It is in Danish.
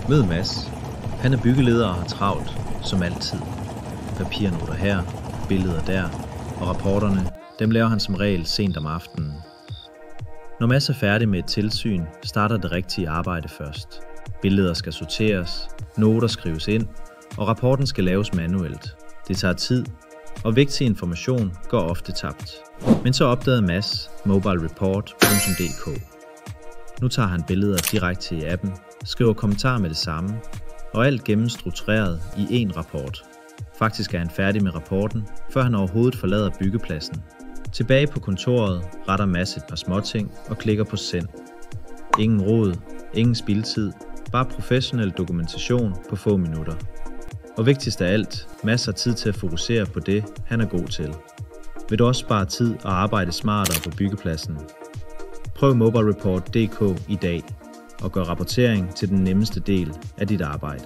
Mød Mads. Han er byggeleder og har travlt, som altid. Papirnoter her, billeder der, og rapporterne, dem laver han som regel sent om aftenen. Når Mads er færdig med et tilsyn, starter det rigtige arbejde først. Billeder skal sorteres, noter skrives ind, og rapporten skal laves manuelt. Det tager tid, og vigtig information går ofte tabt. Men så opdagede Mads mobilereport.dk. Nu tager han billeder direkte i appen, skriver kommentarer med det samme, og alt gennemstruktureret i én rapport. Faktisk er han færdig med rapporten, før han overhovedet forlader byggepladsen. Tilbage på kontoret retter Mads et par småting og klikker på send. Ingen rod, ingen spildtid, bare professionel dokumentation på få minutter. Og vigtigst af alt, Mads har tid til at fokusere på det, han er god til. Vil du også spare tid og arbejde smartere på byggepladsen? Prøv mobilereport.dk i dag og gør rapportering til den nemmeste del af dit arbejde.